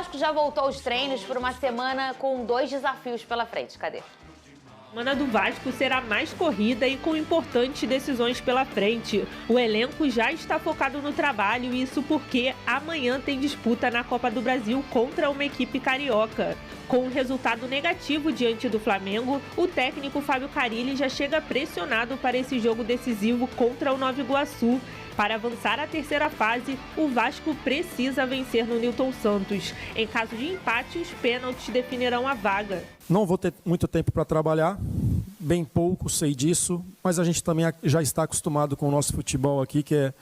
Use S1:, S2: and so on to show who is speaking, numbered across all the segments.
S1: Vasco já voltou aos treinos por uma semana com 2 desafios pela frente. Cadê?
S2: A semana do Vasco será mais corrida e com importantes decisões pela frente. O elenco já está focado no trabalho, isso porque amanhã tem disputa na Copa do Brasil contra uma equipe carioca. Com um resultado negativo diante do Flamengo, o técnico Fábio Carille já chega pressionado para esse jogo decisivo contra o Nova Iguaçu. Para avançar à terceira fase, o Vasco precisa vencer no Newton Santos. Em caso de empate, os pênaltis definirão a vaga.
S3: Não vou ter muito tempo para trabalhar, bem pouco, sei disso, mas a gente também já está acostumado com o nosso futebol aqui, que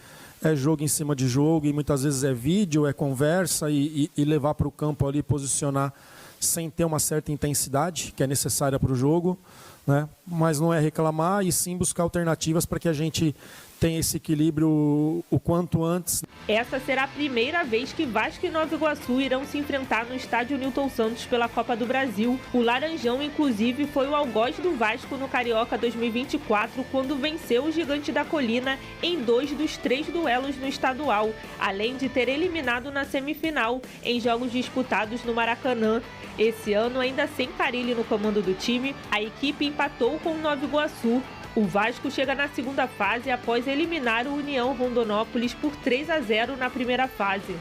S3: é jogo em cima de jogo, e muitas vezes é vídeo, é conversa, e levar para o campo ali, posicionar sem ter uma certa intensidade que é necessária para o jogo, né? Mas não é reclamar e sim buscar alternativas para que a gente tenha esse equilíbrio o quanto antes.
S2: Essa será a primeira vez que Vasco e Nova Iguaçu irão se enfrentar no estádio Newton Santos pela Copa do Brasil. O Laranjão, inclusive, foi o algoz do Vasco no Carioca 2024, quando venceu o Gigante da Colina em 2 dos 3 duelos no estadual, além de ter eliminado na semifinal, em jogos disputados no Maracanã. Esse ano, ainda sem Carille no comando do time, a equipe empatou com o Nova Iguaçu. O Vasco chega na segunda fase após eliminar o União Rondonópolis por 3-0 na primeira fase.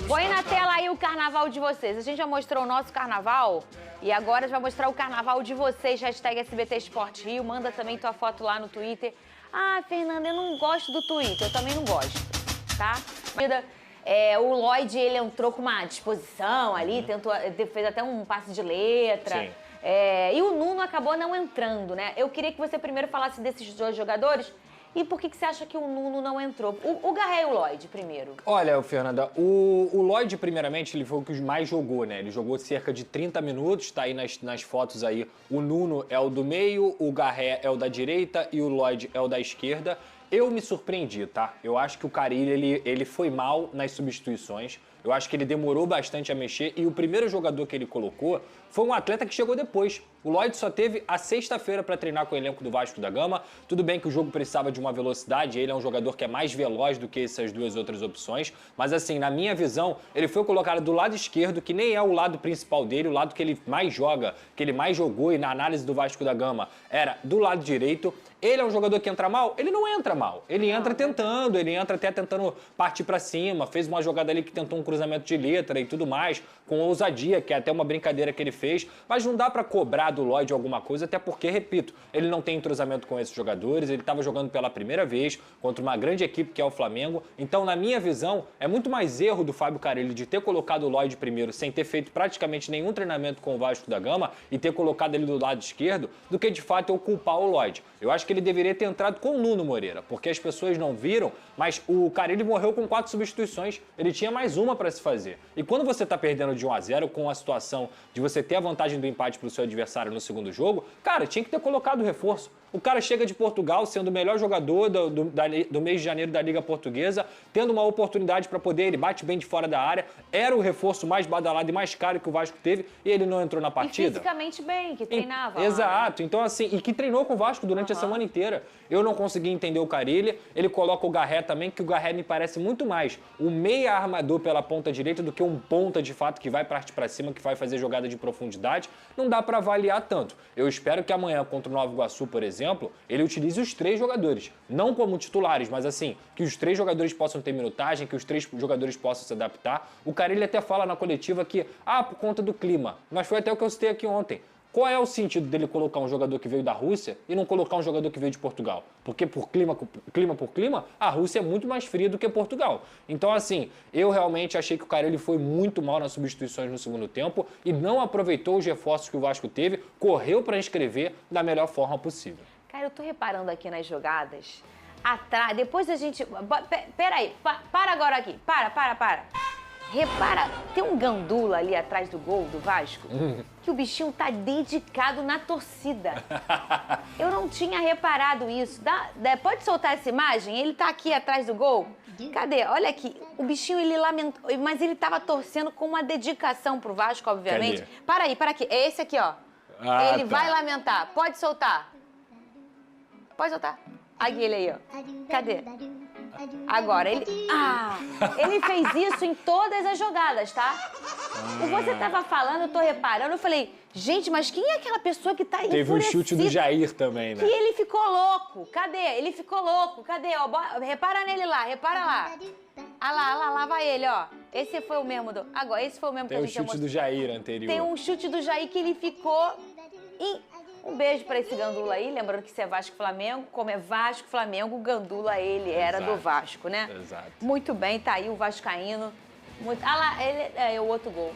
S1: Põe na tela aí o carnaval de vocês. A gente já mostrou o nosso carnaval e agora a gente vai mostrar o carnaval de vocês. Hashtag SBT Esporte Rio. Manda também tua foto lá no Twitter. Ah, Fernanda, eu não gosto do Twitter. Eu também não gosto, tá? O Lloyd, ele entrou com uma disposição ali, fez até um passe de letra.
S4: Sim.
S1: E o Nuno acabou não entrando, né? Eu queria que você primeiro falasse desses 2 jogadores e por que você acha que o Nuno não entrou. O Garré e o Lloyd primeiro.
S4: Olha, Fernanda, o Lloyd, primeiramente, ele foi o que mais jogou, né? Ele jogou cerca de 30 minutos, tá aí nas fotos aí. O Nuno é o do meio, o Garré é o da direita e o Lloyd é o da esquerda. Eu me surpreendi, tá? Eu acho que o Carille, ele foi mal nas substituições. Eu acho que ele demorou bastante a mexer e o primeiro jogador que ele colocou foi um atleta que chegou depois. O Lloyd só teve a sexta-feira para treinar com o elenco do Vasco da Gama. Tudo bem que o jogo precisava de uma velocidade, ele é um jogador que é mais veloz do que essas 2 outras opções, mas assim, na minha visão, ele foi colocado do lado esquerdo, que nem é o lado principal dele, o lado que ele mais joga, que ele mais jogou e na análise do Vasco da Gama era do lado direito. Ele é um jogador que entra mal? Ele não entra mal. Ele entra tentando, ele entra até tentando partir para cima, fez uma jogada ali que tentou um cruzamento de letra e tudo mais, com ousadia, que é até uma brincadeira que ele fez, mas não dá para cobrar do Lloyd alguma coisa, até porque, repito, ele não tem entrosamento com esses jogadores, ele estava jogando pela primeira vez contra uma grande equipe que é o Flamengo, então, na minha visão, é muito mais erro do Fábio Carille de ter colocado o Lloyd primeiro, sem ter feito praticamente nenhum treinamento com o Vasco da Gama e ter colocado ele do lado esquerdo, do que, de fato, eu culpar o Lloyd. Eu acho que ele deveria ter entrado com o Nuno Moreira, porque as pessoas não viram, mas o Carille morreu com 4 substituições, ele tinha mais uma para se fazer. E quando você está perdendo de 1-0, com a situação de você ter a vantagem do empate para o seu adversário no segundo jogo, cara, tinha que ter colocado o reforço. O cara chega de Portugal sendo o melhor jogador do mês de janeiro da Liga Portuguesa, tendo uma oportunidade para poder, ele bate bem de fora da área, era o reforço mais badalado e mais caro que o Vasco teve e ele não entrou na partida.
S1: E fisicamente bem, que treinava.
S4: Exato, então assim, e que treinou com o Vasco durante a semana inteira. Eu não consegui entender o Carille, ele coloca o Garré também, que o Garré me parece muito mais um meia armador pela ponta direita do que um ponta de fato que vai partir para cima, que vai fazer jogada de profundidade. Não dá para avaliar tanto. Eu espero que amanhã contra o Nova Iguaçu, por exemplo, ele utilize os 3 jogadores, não como titulares, mas assim, que os 3 jogadores possam ter minutagem, que os 3 jogadores possam se adaptar. O Carille até fala na coletiva que, por conta do clima, mas foi até o que eu citei aqui ontem. Qual é o sentido dele colocar um jogador que veio da Rússia e não colocar um jogador que veio de Portugal? Porque por clima, a Rússia é muito mais fria do que Portugal. Então, assim, eu realmente achei que o Carille foi muito mal nas substituições no segundo tempo e não aproveitou os reforços que o Vasco teve, correu para inscrever da melhor forma possível.
S1: Cara, eu tô reparando aqui nas jogadas, atrás, depois a gente... Peraí, para agora aqui, para. Repara, tem um gandula ali atrás do gol do Vasco, que o bichinho tá dedicado na torcida. Eu não tinha reparado isso. Pode soltar essa imagem? Ele tá aqui atrás do gol. Cadê? Olha aqui. O bichinho, ele lamentou, mas ele tava torcendo com uma dedicação pro Vasco, obviamente.
S4: Cadê?
S1: Para aqui. É esse aqui, ó. Ele vai lamentar. Pode soltar. Pode soltar. Aqui ele aí, ó. Cadê? Agora, ele fez isso em todas as jogadas, tá? Você tava falando, eu tô reparando, eu falei, gente, mas quem é aquela pessoa que tá
S4: Teve um chute do Jair também, né?
S1: Que ele ficou louco. Cadê? Ele ficou louco. Cadê? Ó, repara nele lá, repara lá. Lá vai ele, ó. Esse foi o mesmo Agora, esse foi o mesmo que a gente
S4: Tem o chute do Jair anterior.
S1: Tem um chute do Jair que ele ficou... Um beijo pra esse Gandula aí, lembrando que isso é Vasco-Flamengo, como é Vasco-Flamengo, o Gandula, ele era do Vasco, né?
S4: Exato.
S1: Muito bem, tá aí o vascaíno. Lá, o outro gol.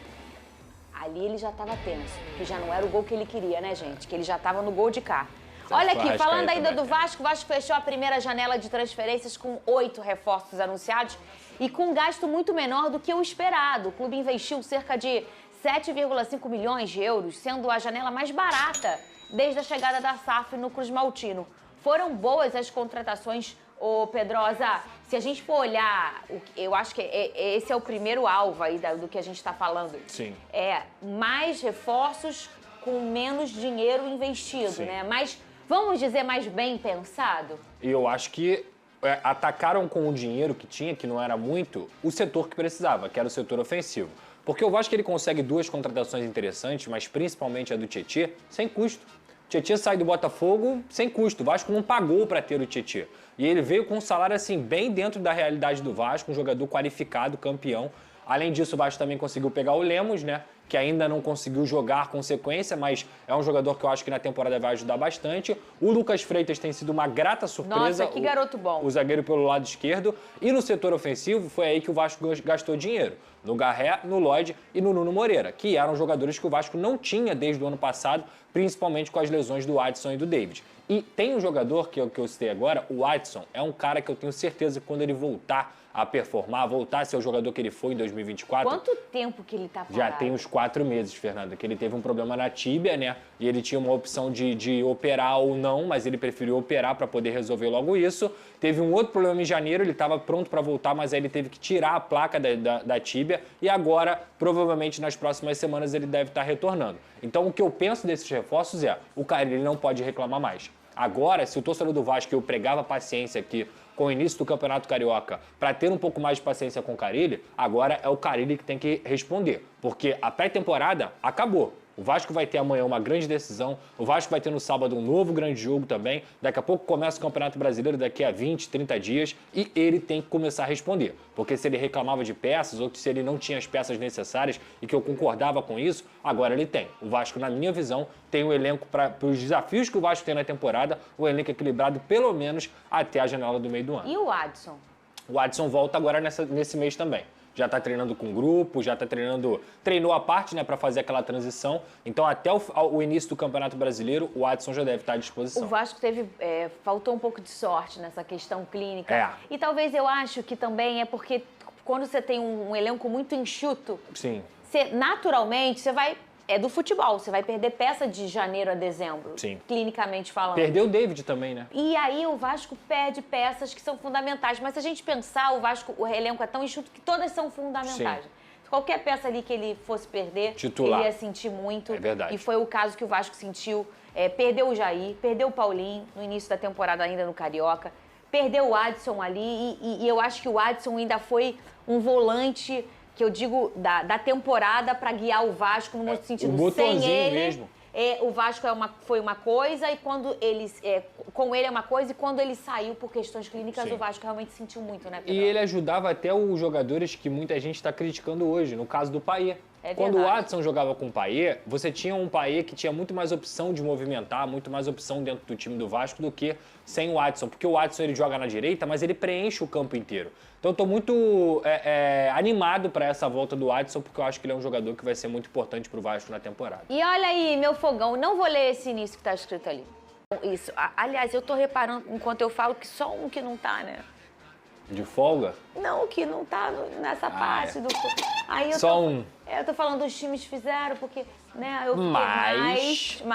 S1: Ali ele já tava tenso, que já não era o gol que ele queria, né, gente? Que ele já tava no gol de cá. Olha aqui, falando ainda do Vasco, o Vasco fechou a primeira janela de transferências com 8 reforços anunciados e com um gasto muito menor do que o esperado. O clube investiu cerca de 7,5 milhões de euros, sendo a janela mais barata desde a chegada da SAF no Cruz Maltino. Foram boas as contratações, ô Pedrosa. Se a gente for olhar, eu acho que esse é o primeiro alvo aí do que a gente está falando.
S4: Sim.
S1: Mais reforços com menos dinheiro investido,
S4: Sim.
S1: né? Mas, vamos dizer, mais bem pensado?
S4: E eu acho que atacaram com o dinheiro que tinha, que não era muito, o setor que precisava, que era o setor ofensivo. Porque eu acho que ele consegue 2 contratações interessantes, mas principalmente a do Tietê, sem custo. O Tietê sai do Botafogo sem custo. O Vasco não pagou para ter o Tietê. E ele veio com um salário assim bem dentro da realidade do Vasco, um jogador qualificado, campeão. Além disso, o Vasco também conseguiu pegar o Lemos, né? Que ainda não conseguiu jogar com sequência, mas é um jogador que eu acho que na temporada vai ajudar bastante. O Lucas Freitas tem sido uma grata surpresa.
S1: Nossa, que garoto bom.
S4: O zagueiro pelo lado esquerdo. E no setor ofensivo, foi aí que o Vasco gastou dinheiro. No Garré, no Lloyd e no Nuno Moreira, que eram jogadores que o Vasco não tinha desde o ano passado, principalmente com as lesões do Adson e do David. E tem um jogador que eu citei agora, o Adson, é um cara que eu tenho certeza que quando ele voltar a performar, voltar a ser o jogador que ele foi em 2024...
S1: Quanto tempo que ele tá parado?
S4: Já tem uns 4 meses, Fernanda, que ele teve um problema na tíbia, né? E ele tinha uma opção de operar ou não, mas ele preferiu operar para poder resolver logo isso. Teve um outro problema em janeiro, ele estava pronto para voltar, mas aí ele teve que tirar a placa da tíbia e agora, provavelmente nas próximas semanas, ele deve estar retornando. Então, o que eu penso desses reforços o Carille não pode reclamar mais. Agora, se o torcedor do Vasco, eu pregava paciência aqui com o início do Campeonato Carioca para ter um pouco mais de paciência com o Carille, agora é o Carille que tem que responder, porque a pré-temporada acabou. O Vasco vai ter amanhã uma grande decisão, o Vasco vai ter no sábado um novo grande jogo também, daqui a pouco começa o Campeonato Brasileiro, daqui a 20, 30 dias, e ele tem que começar a responder. Porque se ele reclamava de peças, ou se ele não tinha as peças necessárias, e que eu concordava com isso, agora ele tem. O Vasco, na minha visão, tem um elenco para os desafios que o Vasco tem na temporada, um elenco equilibrado pelo menos até a janela do meio do ano.
S1: E o Adson?
S4: O Adson volta agora nesse mês também. Já está treinando com grupo, treinou a parte, né, para fazer aquela transição. Então, até o início do Campeonato Brasileiro, o Adson já deve estar à disposição.
S1: O Vasco faltou um pouco de sorte nessa questão clínica. E talvez eu acho que também é porque quando você tem um elenco muito enxuto,
S4: Sim.
S1: Naturalmente, você vai... É do futebol, você vai perder peça de janeiro a dezembro,
S4: Sim.
S1: Clinicamente falando.
S4: Perdeu o David também, né?
S1: E aí o Vasco perde peças que são fundamentais. Mas se a gente pensar, o elenco é tão enxuto que todas são fundamentais.
S4: Sim.
S1: Qualquer peça ali que ele fosse perder,
S4: Titular.
S1: ele ia sentir muito.
S4: É verdade.
S1: E foi o caso que o Vasco sentiu. Perdeu o Jair, perdeu o Paulinho no início da temporada ainda no Carioca. Perdeu o Adson ali e eu acho que o Adson ainda foi um volante... que eu digo da temporada para guiar o Vasco no sentido.
S4: O
S1: Sem ele,
S4: mesmo.
S1: O Vasco foi uma coisa e quando com ele é uma coisa e quando ele saiu por questões clínicas,
S4: Sim.
S1: o Vasco realmente sentiu muito, né, Pedro?
S4: E ele ajudava até os jogadores que muita gente está criticando hoje, no caso do Payet. Quando o Adson jogava com o Payet, você tinha um Payet que tinha muito mais opção de movimentar, muito mais opção dentro do time do Vasco do que sem o Adson. Porque o Adson ele joga na direita, mas ele preenche o campo inteiro. Então eu estou muito animado para essa volta do Adson, porque eu acho que ele é um jogador que vai ser muito importante para o Vasco na temporada.
S1: E olha aí, meu fogão, não vou ler esse início que está escrito ali. Isso. Aliás, eu estou reparando, enquanto eu falo, que só um que não tá, né?
S4: De folga?
S1: Não, que não tá nessa parte do... Aí eu
S4: Só um.
S1: Eu tô falando os times fizeram, porque, né, eu fiquei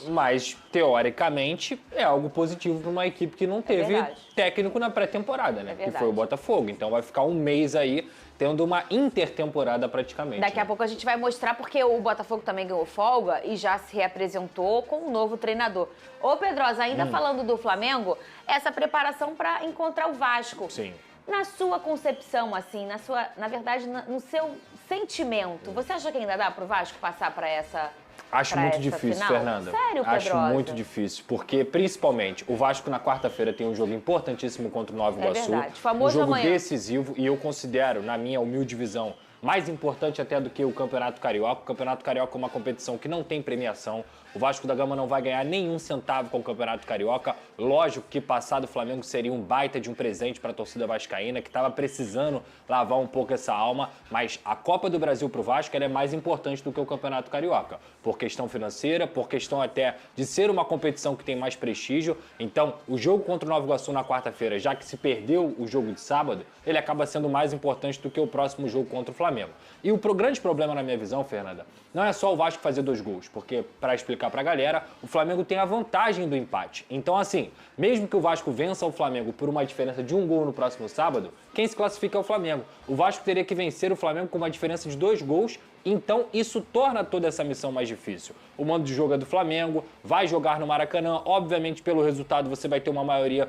S4: Mas, teoricamente, é algo positivo para uma equipe que não teve técnico na pré-temporada, né? Que foi o Botafogo. Então vai ficar um mês aí tendo uma intertemporada praticamente.
S1: Daqui a pouco a gente vai mostrar, porque o Botafogo também ganhou folga e já se reapresentou com um novo treinador. Ô, Pedrosa, ainda falando do Flamengo, essa preparação para encontrar o Vasco.
S4: Sim.
S1: Na sua concepção, assim, na verdade, no seu sentimento, você acha que ainda dá pro Vasco passar para essa
S4: Acho muito difícil,
S1: final?
S4: Fernanda.
S1: Sério, Pedrosa?
S4: Acho muito difícil, porque principalmente o Vasco na quarta-feira tem um jogo importantíssimo contra o Nova Iguaçu.
S1: Verdade. Famoso
S4: um jogo
S1: amanhã.
S4: decisivo e eu considero, na minha humilde visão, mais importante até do que o Campeonato Carioca. O Campeonato Carioca é uma competição que não tem premiação. O Vasco da Gama não vai ganhar nenhum centavo com o Campeonato Carioca. Lógico que passar do Flamengo seria um baita de um presente para a torcida vascaína, que estava precisando lavar um pouco essa alma, mas a Copa do Brasil para o Vasco ela é mais importante do que o Campeonato Carioca, por questão financeira, por questão até de ser uma competição que tem mais prestígio. Então, o jogo contra o Nova Iguaçu na quarta-feira, já que se perdeu o jogo de sábado, ele acaba sendo mais importante do que o próximo jogo contra o Flamengo. E o grande problema, na minha visão, Fernanda, não é só o Vasco fazer 2 gols, porque, para explicar pra galera, o Flamengo tem a vantagem do empate. Então, assim, mesmo que o Vasco vença o Flamengo por uma diferença de 1 gol no próximo sábado, quem se classifica é o Flamengo. O Vasco teria que vencer o Flamengo com uma diferença de 2 gols, então isso torna toda essa missão mais difícil. O mando de jogo é do Flamengo, vai jogar no Maracanã, obviamente pelo resultado você vai ter uma maioria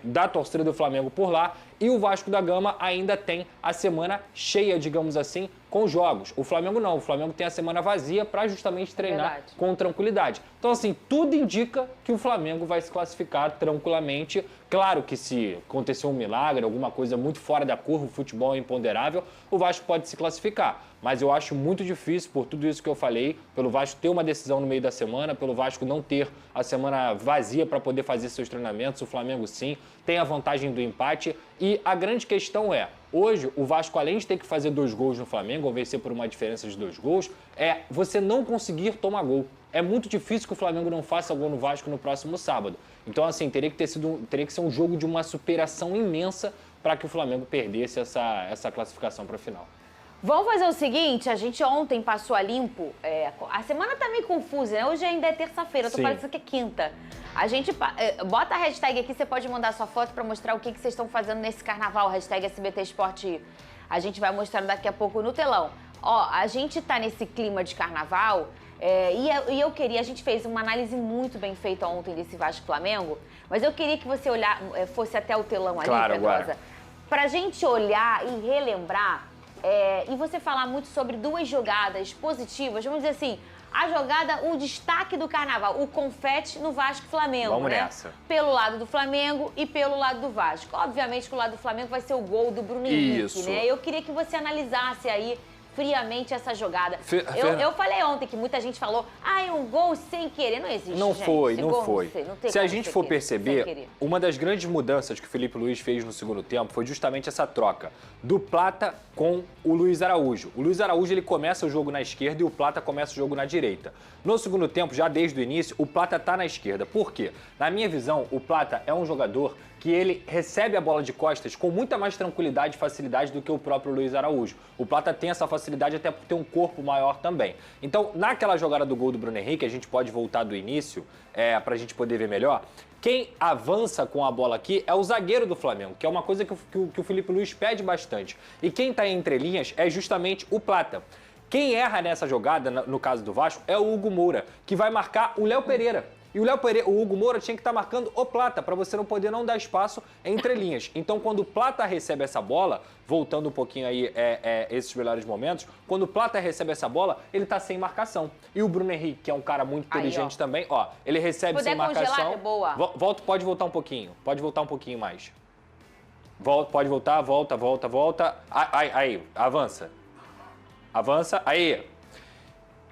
S4: da torcida do Flamengo por lá, e o Vasco da Gama ainda tem a semana cheia, digamos assim, com jogos. O Flamengo não, o Flamengo tem a semana vazia para justamente treinar com tranquilidade. Então, assim, tudo indica que o Flamengo vai se classificar tranquilamente. Claro que se acontecer um milagre, alguma coisa muito fora da curva, o futebol é imponderável, o Vasco pode se classificar. Mas eu acho muito difícil, por tudo isso que eu falei, pelo Vasco ter uma decisão no meio da semana, pelo Vasco não ter a semana vazia para poder fazer seus treinamentos. O Flamengo, sim, tem a vantagem do empate. E a grande questão é, hoje, o Vasco, além de ter que fazer 2 gols no Flamengo, ou vencer por uma diferença de 2 gols, é você não conseguir tomar gol. É muito difícil que o Flamengo não faça gol no Vasco no próximo sábado. Então, assim, teria que ser um jogo de uma superação imensa para que o Flamengo perdesse essa classificação para a final.
S1: Vamos fazer o seguinte, a gente ontem passou a limpo, a semana tá meio confusa, né? Hoje ainda é terça-feira, eu tô parecendo que é quinta. A gente bota a hashtag aqui, você pode mandar sua foto pra mostrar o que vocês estão fazendo nesse carnaval, hashtag SBT Esporte. A gente vai mostrar daqui a pouco no telão. Ó, a gente tá nesse clima de carnaval, e eu queria, a gente fez uma análise muito bem feita ontem desse Vasco Flamengo, mas eu queria que você fosse até o telão ali,
S4: claro,
S1: Pedrosa,
S4: agora.
S1: Pra gente olhar e relembrar. E você falar muito sobre 2 jogadas positivas, vamos dizer assim, a jogada, o destaque do carnaval, o confete no Vasco Flamengo,
S4: Vamos
S1: né?
S4: nessa.
S1: Pelo lado do Flamengo e pelo lado do Vasco. Obviamente que o lado do Flamengo vai ser o gol do Bruno Henrique, né? Eu queria que você analisasse aí friamente essa jogada. Eu falei ontem que muita gente falou, um gol sem querer. Não existe,
S4: Não
S1: gente.
S4: foi,
S1: Esse
S4: não
S1: gol
S4: foi.
S1: Não tem
S4: Se a
S1: como
S4: gente
S1: sem
S4: for
S1: querer,
S4: perceber, uma das grandes mudanças que o Felipe Luiz fez no segundo tempo foi justamente essa troca do Plata com o Luiz Araújo. O Luiz Araújo ele começa o jogo na esquerda e o Plata começa o jogo na direita. No segundo tempo, já desde o início, o Plata está na esquerda. Por quê? Na minha visão, o Plata é um jogador que ele recebe a bola de costas com muita mais tranquilidade e facilidade do que o próprio Luiz Araújo. O Plata tem essa facilidade até por ter um corpo maior também. Então, naquela jogada do gol do Bruno Henrique, a gente pode voltar do início para a gente poder ver melhor. Quem avança com a bola aqui é o zagueiro do Flamengo, que é uma coisa que o Felipe Luiz pede bastante. E quem está entre linhas é justamente o Plata. Quem erra nessa jogada, no caso do Vasco, é o Hugo Moura, que vai marcar o Léo Pereira. E o Hugo Moura tinha que estar marcando o Plata, para você não poder não dar espaço entre linhas. Então, quando o Plata recebe essa bola, voltando um pouquinho aí esses melhores momentos, quando o Plata recebe essa bola, ele tá sem marcação. E o Bruno Henrique, que é um cara muito inteligente também, ele recebe sem marcação.
S1: Congelar, é boa.
S4: Pode voltar um pouquinho, mais. Pode voltar, volta. Aí, avança. Aí.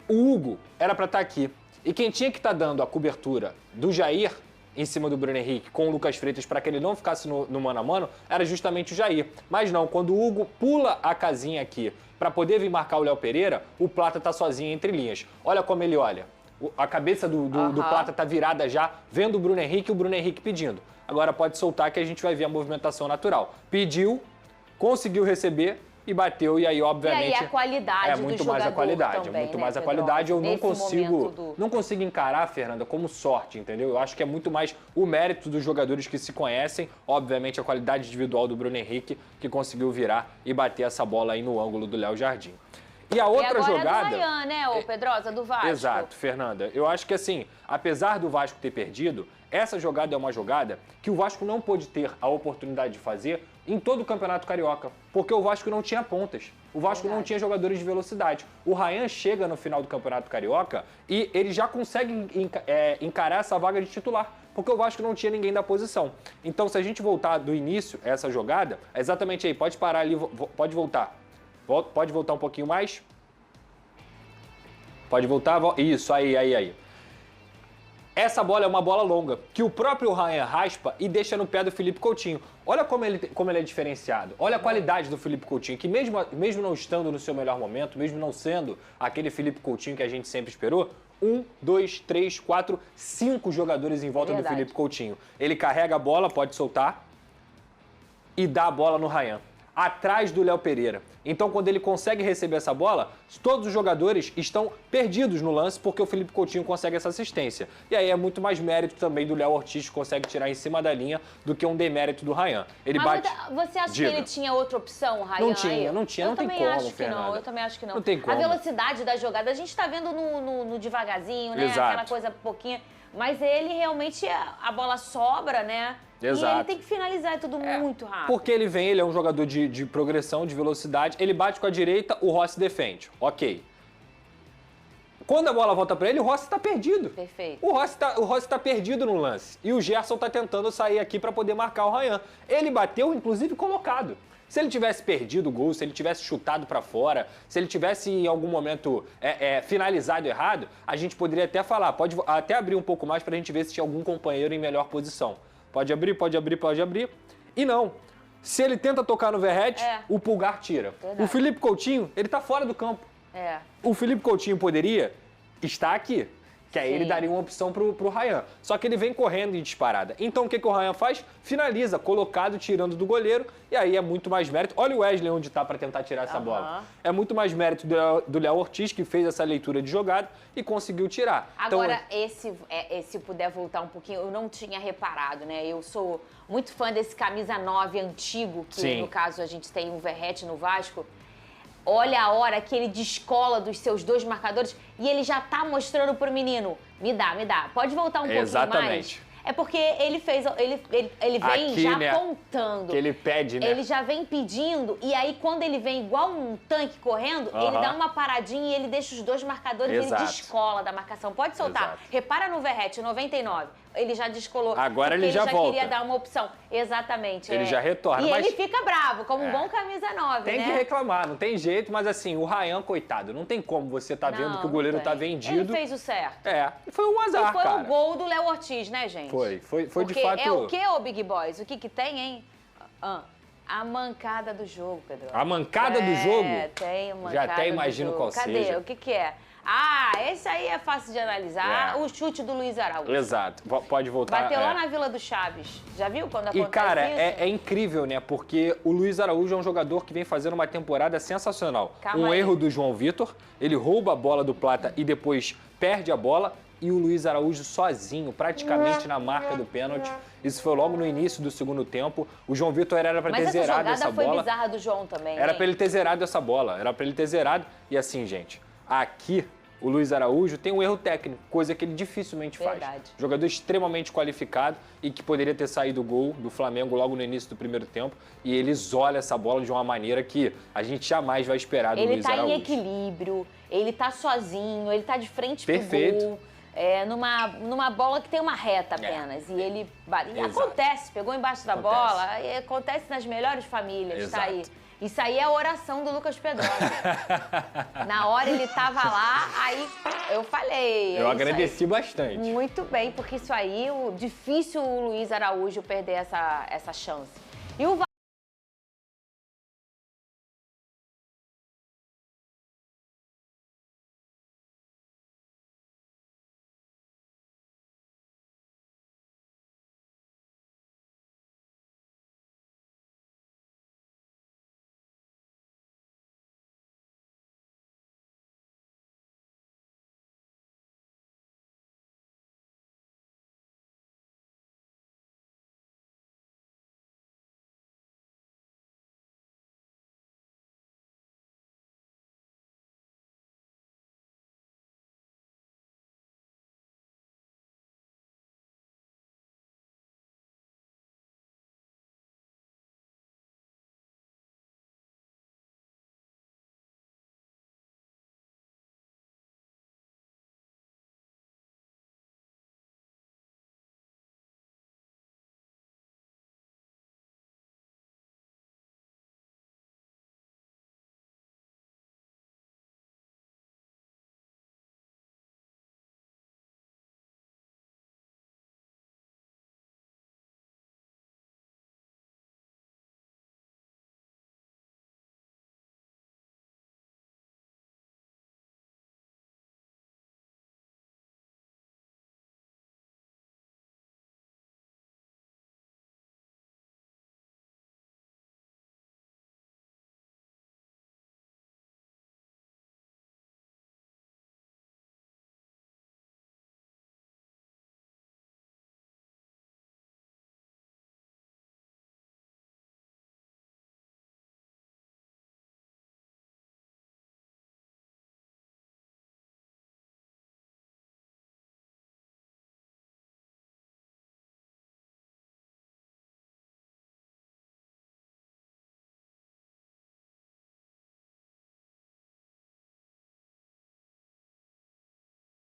S4: O Hugo era para estar aqui. E quem tinha que estar dando a cobertura do Jair em cima do Bruno Henrique com o Lucas Freitas para que ele não ficasse no mano a mano era justamente o Jair. Mas não, quando o Hugo pula a casinha aqui para poder vir marcar o Léo Pereira, o Plata tá sozinho entre linhas. Olha como ele olha. A cabeça do Plata tá virada já, vendo o Bruno Henrique e o Bruno Henrique pedindo. Agora pode soltar que a gente vai ver a movimentação natural. Pediu, conseguiu receber e bateu, e aí, obviamente...
S1: E aí a qualidade do
S4: muito mais a qualidade,
S1: também,
S4: é muito
S1: né,
S4: mais a
S1: Pedro?
S4: qualidade. Eu
S1: Nesse
S4: não consigo encarar, Fernanda, como sorte, entendeu? Eu acho que é muito mais o mérito dos jogadores que se conhecem, obviamente a qualidade individual do Bruno Henrique, que conseguiu virar e bater essa bola aí no ângulo do Léo Jardim. E a outra jogada...
S1: É do Ryan, né, ô Pedrosa, do Vasco.
S4: Exato, Fernanda. Eu acho que assim, apesar do Vasco ter perdido, essa jogada é uma jogada que o Vasco não pôde ter a oportunidade de fazer em todo o Campeonato Carioca, porque o Vasco não tinha pontas. O Vasco não tinha jogadores de velocidade. O Ryan chega no final do Campeonato Carioca e ele já consegue encarar essa vaga de titular, porque o Vasco não tinha ninguém da posição. Então, se a gente voltar do início, essa jogada, é exatamente aí, pode parar ali, pode voltar. Pode voltar um pouquinho mais. Pode voltar, isso, aí. Essa bola é uma bola longa, que o próprio Ryan raspa e deixa no pé do Felipe Coutinho. Olha como ele é diferenciado. Olha a qualidade do Felipe Coutinho, que mesmo não estando no seu melhor momento, mesmo não sendo aquele Felipe Coutinho que a gente sempre esperou, 1, 2, 3, 4, 5 jogadores em volta do Felipe Coutinho. Ele carrega a bola, pode soltar, e dá a bola no Ryan, atrás do Léo Pereira. Então, quando ele consegue receber essa bola, todos os jogadores estão perdidos no lance porque o Felipe Coutinho consegue essa assistência. E aí é muito mais mérito também do Léo Ortiz, que consegue tirar em cima da linha, do que um demérito do Ryan. Ele bate...
S1: Você acha que ele tinha outra opção, o Ryan?
S4: Não tinha, não tem como, Fernanda.
S1: Eu também acho que não.
S4: Não tem como.
S1: A velocidade da jogada, a gente tá vendo no devagarzinho, né?
S4: Exato.
S1: Aquela coisa pouquinha. Mas ele realmente, a bola sobra, né?
S4: Exato.
S1: E ele tem que finalizar tudo muito rápido.
S4: Porque ele é um jogador de progressão, de velocidade. Ele bate com a direita, o Rossi defende. Ok. Quando a bola volta para ele, o Rossi está perdido.
S1: Perfeito.
S4: O Rossi tá perdido no lance. E o Gerson tá tentando sair aqui para poder marcar o Ryan. Ele bateu, inclusive, colocado. Se ele tivesse perdido o gol, se ele tivesse chutado para fora, se ele tivesse em algum momento finalizado errado, a gente poderia até falar, pode até abrir um pouco mais para a gente ver se tinha algum companheiro em melhor posição. Pode abrir. E não. Se ele tenta tocar no Verratti, o Pulgar tira.
S1: Verdade.
S4: O Felipe Coutinho, ele tá fora do campo.
S1: É.
S4: O Felipe Coutinho poderia estar aqui, que aí
S1: Sim.
S4: ele daria uma opção pro Ryan. Só que ele vem correndo em disparada. Então o que o Ryan faz? Finaliza, colocado, tirando do goleiro, e aí é muito mais mérito. Olha o Wesley onde tá para tentar tirar essa bola. É muito mais mérito do Léo Ortiz, que fez essa leitura de jogada e conseguiu tirar.
S1: Agora, se puder voltar um pouquinho, eu não tinha reparado, né? Eu sou muito fã desse camisa 9 antigo, que
S4: Sim.
S1: no caso a gente tem um Verratti no Vasco. Olha a hora que ele descola dos seus dois marcadores e ele já tá mostrando pro menino, me dá. Pode voltar um pouquinho mais?
S4: Exatamente.
S1: É porque ele vem
S4: Aqui,
S1: já
S4: né,
S1: apontando.
S4: que ele pede, né?
S1: Ele já vem pedindo, e aí quando ele vem igual um tanque correndo, ele dá uma paradinha e ele deixa os dois marcadores e ele descola da marcação. Pode soltar.
S4: Exato.
S1: Repara no Verratti, 99. Ele já descolou.
S4: Agora ele já volta.
S1: Queria dar uma opção. Exatamente.
S4: Ele já retorna.
S1: E
S4: mas
S1: ele fica bravo, como um bom camisa 9,
S4: tem
S1: né?
S4: que reclamar, não tem jeito, mas assim, o Ryan, coitado, não tem como você tá vendo que o goleiro tá vendido.
S1: Ele fez o certo.
S4: Foi um azar,
S1: E foi
S4: cara.
S1: o gol do Léo Ortiz, né, gente?
S4: Foi
S1: Porque
S4: de fato.
S1: é o que, ô Big Boys? O que tem, hein? A mancada do jogo, Pedro.
S4: A mancada do jogo?
S1: Tem a mancada
S4: Já até imagino
S1: do jogo.
S4: qual
S1: Cadê?
S4: seja.
S1: O que é? Esse aí é fácil de analisar. O chute do Luiz Araújo.
S4: Exato. Pode voltar.
S1: Bateu lá na Vila do Chaves. Já viu quando acontece
S4: E, cara,
S1: isso?
S4: é incrível, né? Porque o Luiz Araújo é um jogador que vem fazendo uma temporada sensacional.
S1: Calma
S4: Um
S1: aí.
S4: erro do João Vitor, ele rouba a bola do Plata e depois perde a bola. E o Luiz Araújo sozinho, praticamente na marca do pênalti. Isso foi logo no início do segundo tempo. O João Vitor era para ter zerado essa bola.
S1: Mas essa jogada foi bizarra do João também,
S4: Era
S1: hein?
S4: para ele ter zerado essa bola. Era para ele ter zerado. E assim, gente, aqui o Luiz Araújo tem um erro técnico, coisa que ele dificilmente faz.
S1: Verdade.
S4: Jogador extremamente qualificado e que poderia ter saído o gol do Flamengo logo no início do primeiro tempo. E ele isola essa bola de uma maneira que a gente jamais vai esperar do Luiz Araújo.
S1: Ele tá em equilíbrio, ele tá sozinho, ele tá de frente pro
S4: Perfeito.
S1: gol. Numa bola que tem uma reta apenas. E ele... E acontece, pegou embaixo da bola, e acontece nas melhores famílias,
S4: Exato.
S1: tá aí. Isso aí é a oração do Lucas Pedrosa. Na hora ele tava lá, aí eu falei.
S4: Eu agradeci bastante.
S1: Muito bem, porque isso aí, difícil o Luiz Araújo perder essa chance. E o